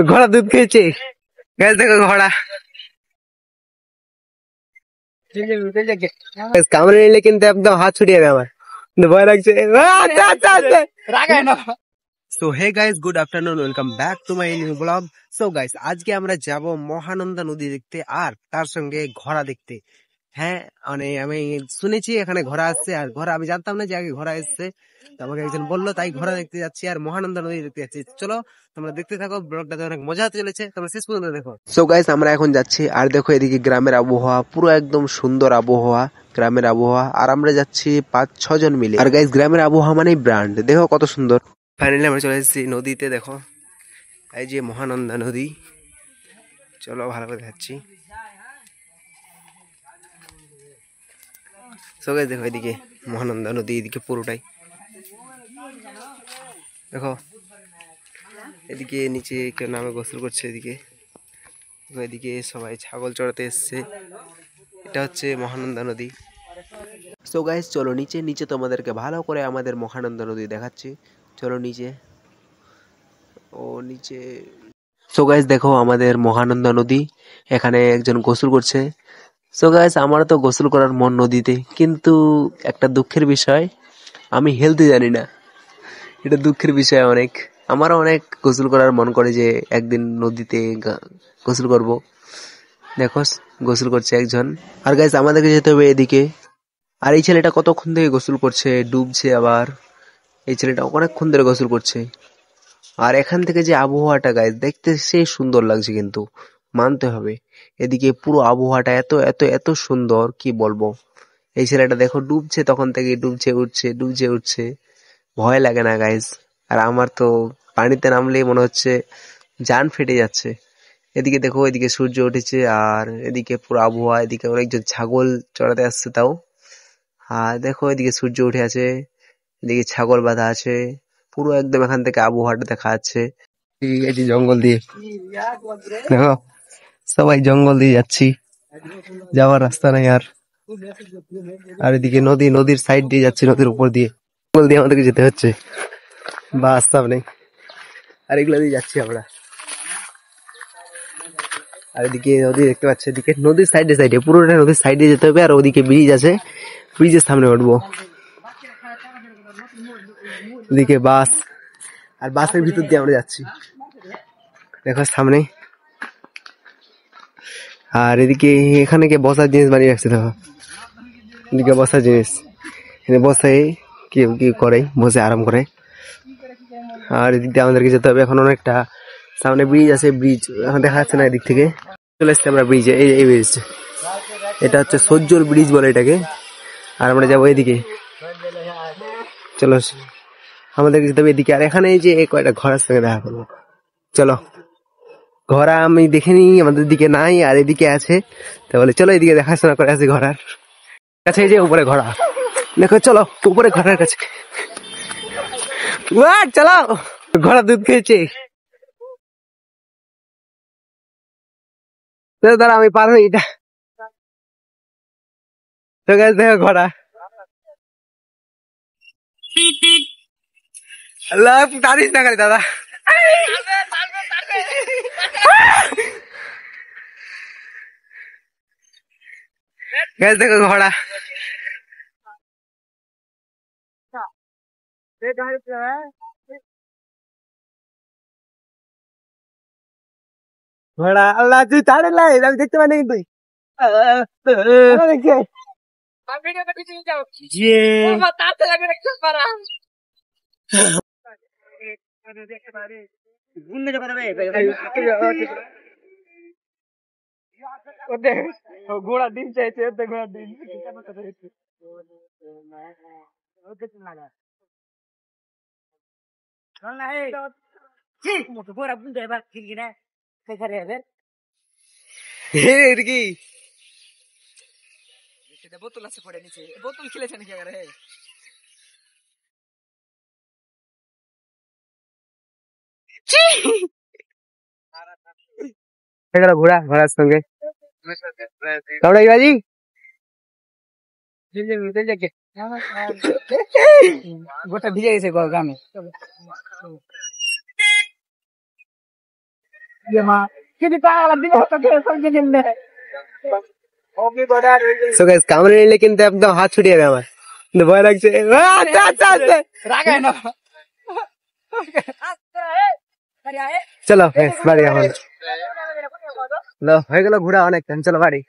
ঘোড়া দুধ খেয়েছে। গাছ দেখো ঘোড়া কামড়ে নিলে কিন্তু একদম হাত ছুটিয়ে যাবে আমার, কিন্তু ভয় লাগছে। So hey guys, good afternoon, welcome back to my new blog. So guys, আজকে আমরা যাব মহানন্দা নদী দেখতে আর তার সঙ্গে ঘোড়া দেখতে। হ্যাঁ, মানে আমি শুনেছি এখানে ঘোড়া আসছে, আর ঘোড়া আমি জানতাম না যে আগে ঘোড়া এসছে। তো আমাকে একজন বললো, তাই ঘোড়া দেখতে যাচ্ছি আর মহানন্দা নদী দেখতে যাচ্ছি। চলো তোমরা দেখতে থাকো, ব্লগটাতে অনেক মজা হতে চলেছে, তোমরা শেষ পর্যন্ত দেখো। সো গাইস, আমরা এখন যাচ্ছি আর দেখো এদিকে গ্রামের আবহাওয়া, পুরো একদম সুন্দর আবহাওয়া, গ্রামের আবহাওয়া। আর আমরা যাচ্ছি 5-6 জন মিলে। আর গাইস, গ্রামের আবহাওয়া মানে ব্র্যান্ড, দেখো কত সুন্দর। ফাইনালি আমরা চলে এসেছি নদীতে, দেখো এই যে মহানন্দা নদী। চলো ভালো করে যাচ্ছি। সো গাইস দেখো এদিকে মহানন্দা নদী, এদিকে পুরোটাই দেখো। এদিকে নিচে কেউ নামে গোসল করছে, এদিকে এদিকে সবাই ছাগল চড়াতে এসছে। এটা হচ্ছে মহানন্দা নদী। সো গাইস চলো নিচে নিচে তোমাদেরকে ভালো করে আমাদের মহানন্দা নদী দেখাচ্ছি। চলো নিচে, ও নিচে। সো গাইস দেখো আমাদের মহানন্দা নদী, এখানে একজন গোসল করছে। সো গাইস, আমার তো গোসল করার মন নদীতে, কিন্তু একটা দুঃখের বিষয়, আমি হেলতে জানি না। এটা দুঃখের বিষয় অনেক। আমারও অনেক গোসল করার মন করে যে একদিন নদীতে গোসল করব। দেখো গোসল করছে একজন। আর গাইস আমাদেরকে যেতে হবে এদিকে। আর এই ছেলেটা কতক্ষণ থেকে গোসল করছে, ডুবছে আবার। এই ছেলেটা অনেকক্ষণ ধরে গোসল করছে। আর এখান থেকে যে আবহাওয়াটা গাইস দেখতে সেই সুন্দর লাগছে, কিন্তু মানতে হবে এদিকে পুরো আবহাওয়াটা এত এত এত সুন্দর, কি বলবো। এই ছেলেটা দেখো ডুবছে, তখন থেকে ডুবছে উঠছে ডুবছে উঠছে, ভয় লাগে না গাইস? আর আমার তো পানিতে নামলেই মনে হচ্ছে জান ফেটে যাচ্ছে। এদিকে দেখো, এদিকে সূর্য উঠেছে আর এদিকে পুরো আবহাওয়া, এদিকে অনেকজন ছাগল চড়াতে আসছে তাও। আর দেখো এদিকে সূর্য উঠে আছে, এদিকে ছাগল বাঁধা আছে, পুরো একদম এখান থেকে আবহাওয়াটা দেখা যাচ্ছে। ঠিক আছে, জঙ্গল দিয়ে দেখো সবাই জঙ্গল দিয়ে যাচ্ছি, যাওয়ার রাস্তা নাই আর। আর এদিকে নদী, নদীর সাইড দিয়ে যাচ্ছি, নদীর উপর দিয়ে, জঙ্গল দিয়ে আমাদেরকে যেতে হচ্ছে, বা রাস্তা নেই। আর এগুলো দিয়ে যাচ্ছি আমরা। আর এদিকে নদী দেখতে পাচ্ছি, এদিকে নদীর সাইডে সাইডে, পুরোটা নদীর সাইডে যেতে হবে। আর ওদিকে ব্রিজ আছে, ব্রিজের সামনে উঠবো। এদিকে বাস, আর বাসের ভিতর দিয়ে আমরা যাচ্ছি, দেখো সামনে। আর এদিকে এখানে কে বসার জিনিস বানিয়ে রাখছে, দেখো এদিকে বসার জিনিস, এখানে বসে কেউ কি করে, বসে আরাম করে। আর এদিক দিয়ে আমাদেরকে যেতে হবে এখন অনেকটা। সামনে ব্রিজ আছে, ব্রিজ এখন দেখা যাচ্ছে না এদিক থেকে। চলে এসছি আমরা ব্রিজে, এই ব্রিজ, এটা হচ্ছে সহ্যর ব্রিজ বলে এটাকে। আর আমরা যাবো এদিকে, চলো আমাদেরকে যেতে হবে এদিকে। আর এখানে এই যে কয়টা ঘোড়ার সঙ্গে দেখা করবো, চলো। ঘোড়া আমি দেখিনি, আমাদের দিকে নাই, আর এদিকে আছে। তাহলে চলো এদিকে দেখাশোনা করে আসি ঘোড়ার কাছে। এই যে উপরে ঘোড়া দেখো, চলো উপরে ঘোড়ার কাছে। চলো, ঘোড়া দুধ খেয়েছে। দাঁড়া আমি পার হই এটা। তো গাছ দেখো ঘোড়া, আল্লাহ টানিস না খালি দাদা। গাছ দেখো ঘোড়া, ঘোড়া আল্লাহ তুই তাড়ে লাই, আমি দেখতে পাই না কিন্তু। ঘোড়া ডিম চাইছে, ঘোড়া ডিম কি বোতল আছে পড়ে নিচে, বোতল খেলেছে নাকি? ঘোড়া, ঘোড়ার সঙ্গে বাজি গোটা ভিজে গেছে গ্রামে। So guys, কামড়ে নিলে কিন্তু একদম হাত ছুটে যাবে আমার, কিন্তু ভয় লাগছে। আচ্ছা আচ্ছা আচ্ছা, চলো বাড়ি এখন। হয়ে গেল ঘোরা অনেক, চলো বাড়ি।